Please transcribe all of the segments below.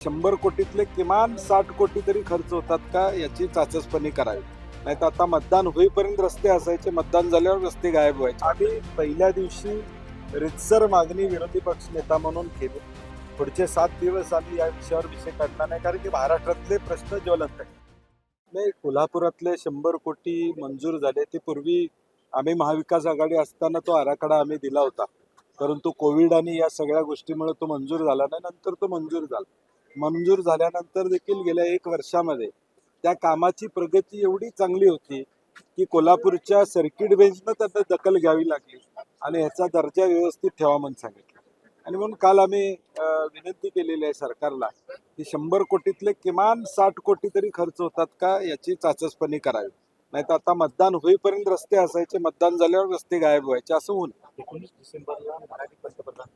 100 कोटीतले किमान 60 कोटी तरी खर्च होतात का याची चाचपणी करावी. नाही तर आता मतदान होईपर्यंत रस्ते असायचे, मतदान झाल्यावर रस्ते गायब व्हायचे. आम्ही पहिल्या दिवशी रितसर मागणी विरोधी पक्षनेता म्हणून केली. पुढचे 7 दिवस आम्ही या विषयावर विषय काढणार नाही, कारण की महाराष्ट्रातले प्रश्न ज्वलंत आहेत. नाही, कोल्हापुरातले 100 कोटी मंजूर झाले. ते पूर्वी आम्ही महाविकास आघाडी असताना तो आराखडा आम्ही दिला होता, परंतु कोविड आणि या सगळ्या गोष्टीमुळे तो मंजूर झाला नाही. नंतर तो मंजूर झाला. मंजूर झाल्यानंतर देखील गेल्या 1 वर्षामध्ये त्या कामाची प्रगती एवढी चांगली होती की कोल्हापूरच्या सर्किट बेंचनं त्यात दखल घ्यावी लागली आणि ह्याचा दर्जा व्यवस्थित ठेवा म्हणून सांगितलं. आणि म्हणून काल आम्ही विनंती केलेली आहे सरकारला की 100 कोटीतले किमान 60 कोटी तरी खर्च होतात का याची चाचपणी करावी. नाही तर आता मतदान होईपर्यंत रस्ते असायचे, मतदान झाल्यावर रस्ते गायब व्हायचे, असं होऊन 19 डिसेंबरला मराठी पंतप्रधान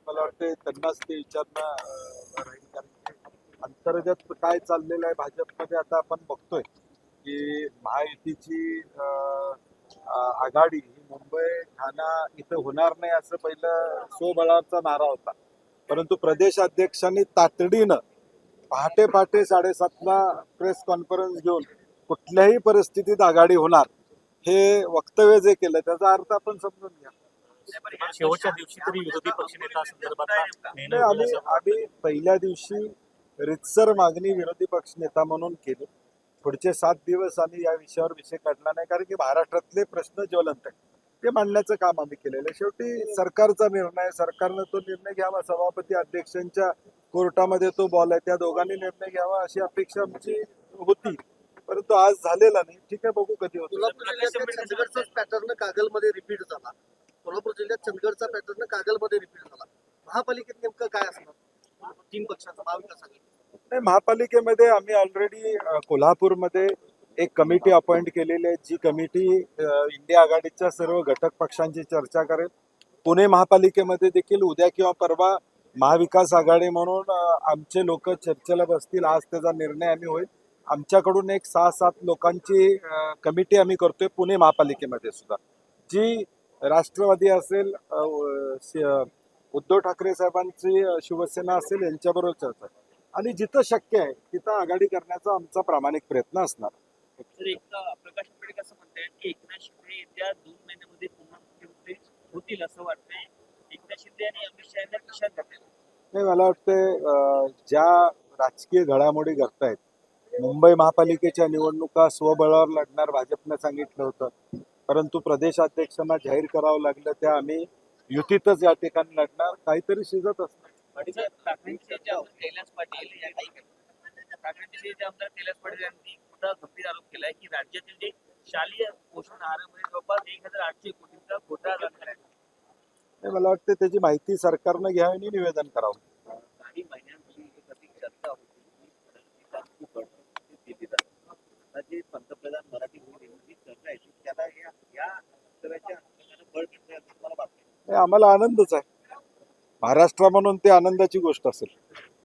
मला वाटतं त्यांनाच ते विचारणं राहील, कारण की अंतर्गत काय चाललेलं आहे भाजपमध्ये आता आपण बघतोय की महायुतीची आघाडी ही मुंबई ठाणा इथं होणार नाही असं पहिलं स्वबळाचा नारा होता, परंतु प्रदेशाध्यक्षांनी तातडीनं पहाटे 7:30ला प्रेस कॉन्फरन्स घेऊन कुठल्याही परिस्थितीत आघाडी होणार हे वक्तव्य जे केलं त्याचा अर्थ आपण समजून घ्या. शेवटच्या दिवशी तरी विरोधी पक्षनेता नाही, आम्ही पहिल्या दिवशी रितसर मागणी विरोधी पक्षनेता म्हणून केली. पुढचे 7 दिवस आम्ही या विषयावर विषय काढणार नाही, कारण की महाराष्ट्रातले प्रश्न ज्वलंत आहेत. ते मांडण्याचं काम आम्ही केलेलं आहे. शेवटी सरकारचा निर्णय, सरकारनं तो निर्णय घ्यावा. सभापती अध्यक्षांच्या कोर्टामध्ये तो बॉल आहे, त्या दोघांनी निर्णय घ्यावा अशी अपेक्षा आमची होती, परंतु आज झालेला नाही. ठीक आहे, बघू कधी होतं. चंदगडचा पॅटर्न कागलमध्ये रिपीट झाला. कोल्हापूर जिल्ह्यात चंदगडचा पॅटर्न कागलमध्ये रिपीट झाला. महापालिकेत नेमकं काय असणार 3 पक्षाचा महाविकास आघाडी? नाही, महापालिकेमध्ये आम्ही ऑलरेडी कोल्हापूरमध्ये एक कमिटी अपॉइंट केलेली आहे. जी कमिटी इंडिया आघाडीच्या सर्व घटक पक्षांची चर्चा करेल. पुणे महापालिकेमध्ये देखील उद्या किंवा परवा महाविकास आघाडी म्हणून आमचे लोक चर्चेला बसतील. आज त्याचा निर्णय आम्ही होईल. आमच्याकडून एक 6-7 लोकांची कमिटी आम्ही करतोय पुणे महापालिकेमध्ये सुद्धा, जी राष्ट्रवादी असेल, उद्धव ठाकरे साहेबांची शिवसेना असेल, यांच्याबरोबर चर्चा, आणि जिथं शक्य आहे तिथं आघाडी करण्याचा आमचा प्रामाणिक प्रयत्न असणार. प्रकाश आंबेडकर असं म्हणतायत की एकनाथ शिंदे येत्या 2 महिन्यामध्ये पुन्हा मुख्यमंत्री होतील असं वाटतंय. एकनाथ शिंदे आणि अमित शहा यांना कशात घातलं? नाही, मला वाटतं ज्या राजकीय घडामोडी घडतायत, मुंबई महापालिकेच्या निवडणुका स्वबळावर लढणार भाजपनं सांगितलं होतं, परंतु प्रदेशाध्यक्षांना जाहीर करावं लागलं. त्या आम्ही युतीतच या ठिकाणी लढणार. काहीतरी शिजत असणार. ठाकरेंचे जे आमदार कैलास पाटील या ठाकरेंचे जे आमदार कैलास पाटील यांनी मोठा गंभीर आरोप केलाय की राज्यातील जे शालेय पोषण आहारामध्ये जवळपास 1800 कोटींचा घोटाळा झाला आहे. मला वाटतं त्याची माहिती सरकारनं घ्यावी आणि निवेदन करावं. काही महिन्यांपूर्वी एक अधिक चर्चा होती दिली जाते. आता जे पंतप्रधान मराठी भूमी चर्चा आहे त्याला या वक्तव्याच्या अनुषंगाने बळ मिळतं तुम्हाला वाटतं? आम्हाला आनंदच आहे. महाराष्ट्र म्हणून ते आनंदाची गोष्ट असेल.